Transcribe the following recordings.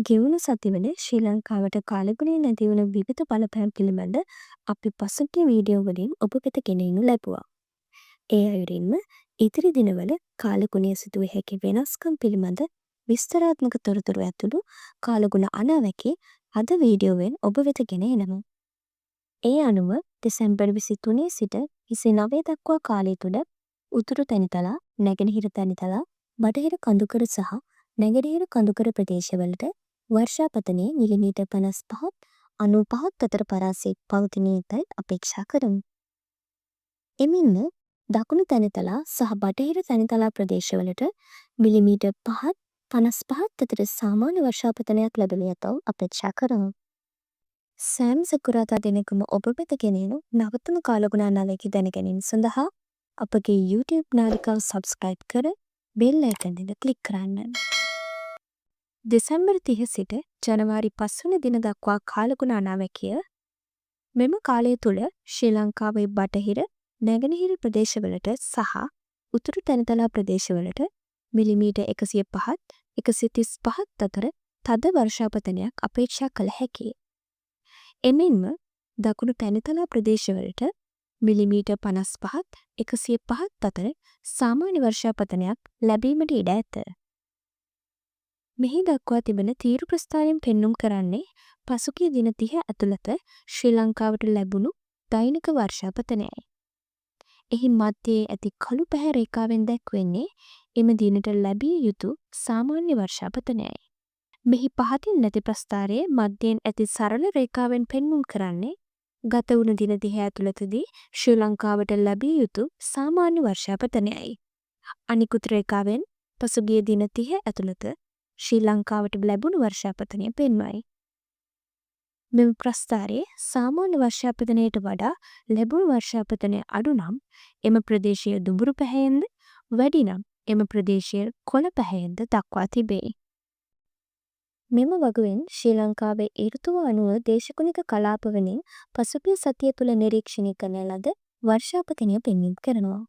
ගෙවුණු සතිවල ශ්‍රී ලංකාවට කාලගුණයෙන් ඇතිවුණ විවිධ බලපෑම් පිළිබඳ අපි පසුගිය වීඩියෝ වලින් ඔබ වෙත ගෙනෙනු ලැබුවා. ඒ අයුරින්ම ඉදිරි දිනවල කාලගුණයේ සිදුවිය හැකි වෙනස්කම් පිළිබඳ විස්තරාත්මක තොරතුරු ඇතුළු කාලගුණ අනාවැකි අද වීඩියෝවෙන් ඔබ වෙත ගෙන එනමු. ඒ අනුව දෙසැම්බර් 23 සිට 29 දක්වා කාලය තුළ උතුරු තැනිතලා, නැගෙනහිර තැනිතලා, බටහිර කඳුකර සහ නැගෙනහිර කඳුකර ප්‍රදේශවලට වර්ෂාපතනයේ මිලිමීටර් 55ත් 95ත් අතර පරාසයක් පවතිනීතයි අපේක්ෂා කරමු. එමෙන්ම දකුණු තැනිතලා සහ බටහිර තැනිතලා ප්‍රදේශවලට මිලිමීටර් 5ත් 55ත් අතර සාමාන්‍ය වර්ෂාපතනයක් ලැබෙන යතව අපේක්ෂා කරමු. සෑම සකුරාදා දිනකම ඔබ වෙත ගෙනෙනු නවතම කාලගුණ අනාවැකි දැන ගැනීම සඳහා අපගේ YouTube නාලිකාව සබ්ස්ක්‍රයිබ් කර බෙල් අයිකන් එක ක්ලික් කරන්න. දෙසැම්බර් 30 සිට ජනවාරි 5 වන දින දක්වා කාලගුණ අනාවැකිය මෙම කාලය තුළ ශ්‍රී ලංකාවේ බටහිර නැගෙනහිර ප්‍රදේශවලට සහ උතුරු තැනිතලා ප්‍රදේශවලට මිලිමීටර් 105ත් 135ත් අතර තද වර්ෂාපතනයක් අපේක්ෂා කළ හැකියි. එමෙන්ම දකුණු තැනිතලා ප්‍රදේශවලට මිලිමීටර් 55ත් 105ත් අතර සාමාන්‍ය වර්ෂාපතනයක් ලැබීමට ඉඩ ඇත. මෙහි දක්වා තිබෙන තීරු ප්‍රස්ථාරයෙන් පෙන්නුම් කරන්නේ පසුගිය දින 30 ඇතුළත ශ්‍රී ලංකාවට ලැබුණු දෛනික වර්ෂාපතනයයි. එහි මධ්‍යයේ ඇති කළු පැහැ රේඛාවෙන් දැක්වෙන්නේ එම දිනට ලැබිය යුතු සාමාන්‍ය වර්ෂාපතනයයි. මෙහි පහතින් නැති ප්‍රස්ථාරයේ මධ්‍යයෙන් ඇති සරල රේඛාවෙන් පෙන්නුම් කරන්නේ ගත වුණ දින 30 ඇතුළතදී ශ්‍රී ලංකාවට ලැබිය යුතු සාමාන්‍ය වර්ෂාපතනයයි. අනිකුත් රේඛාවෙන් පසුගිය දින 30 ඇතුළත ශ්‍රී ලංකාවට ලැබුණු වර්ෂාපතනය පෙන්වයි. මෙම ප්‍රස්ථාරයේ සාමාන්‍ය වර්ෂාපතනයට වඩා ලැබුණු වර්ෂාපතනය අඩු නම් එම ප්‍රදේශය දුඹුරු පැහැයෙන්ද වැඩි නම් එම ප්‍රදේශය කොළ පැහැයෙන්ද දක්වා තිබේ. මෙම වගුවෙන් ශ්‍රී ලංකාවේ ඍතුව අනුව දේශගුණික කලාපවලින් පසුගිය සතිය තුළ නිරීක්ෂණය කරන ලද වර්ෂාපතනය පෙන්නුම් කරනවා.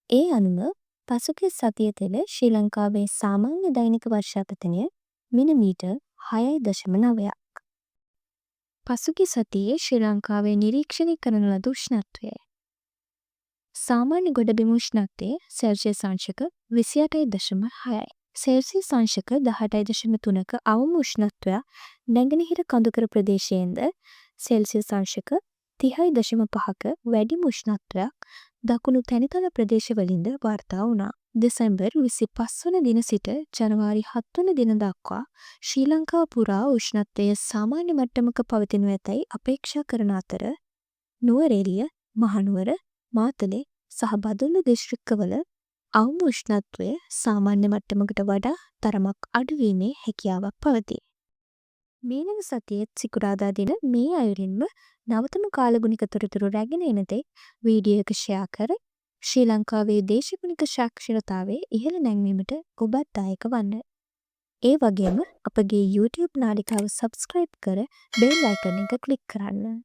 ඒ අනුව පසුගිය සතිය තුළ ශ්‍රී ලංකාවේ සාමාන්‍ය දෛනික වර්ෂාපතනය මිලිමීටර් 6.9ක්. පසුගිය සතියේ ශ්‍රී ලංකාවේ නිරීක්ෂණය කරන ලද උෂ්ණත්වය සාමාන්‍ය ගොඩබිම උෂ්ණත්වය සෙල්සියස් අංශක 28.6යි. සෙල්සියස් අංශක 18.3ක අවම උෂ්ණත්වයක් නැගෙනහිර කඳුකර ප්‍රදේශයෙන්ද සෙල්සියස් අංශක 30.5ක වැඩිම උෂ්ණත්වයක් දකුණු තැනිතල ප්‍රදේශවලින්ද වාර්තා වුණා. දෙසැම්බර් 25 වන දින සිට ජනවාරි 7 වන දින දක්වා ශ්‍රී ලංකාව පුරා උෂ්ණත්වය සාමාන්‍ය මට්ටමක පවතිනු ඇතැයි අපේක්ෂා කරන අතර නුවරඑළිය, මහනුවර, මාතලේ සහ බදුල්ල දිස්ත්‍රික්කවල අවම උෂ්ණත්වය සාමාන්‍ය මට්ටමකට වඩා තරමක් අඩුවීමේ හැකියාවක් පවතී. මීළඟ සතියේ සිකුරාදා දින මේ අයුරින්ම නවතම කාලගුණික තොරතුරු රැගෙන එන තෙක් වීඩියෝ එක ෂෙයා කර ශ්‍රී ලංකාවේ දේශගුණික සාක්ෂරතාවයේ ඉහළ නැංවීමට ඔබත් දායක වන්න. ඒ වගේම අපගේ YouTube නාලිකාව සබ්ස්ක්‍රයිබ් කර බෙල් අයිකන් එක ක්ලික් කරන්න.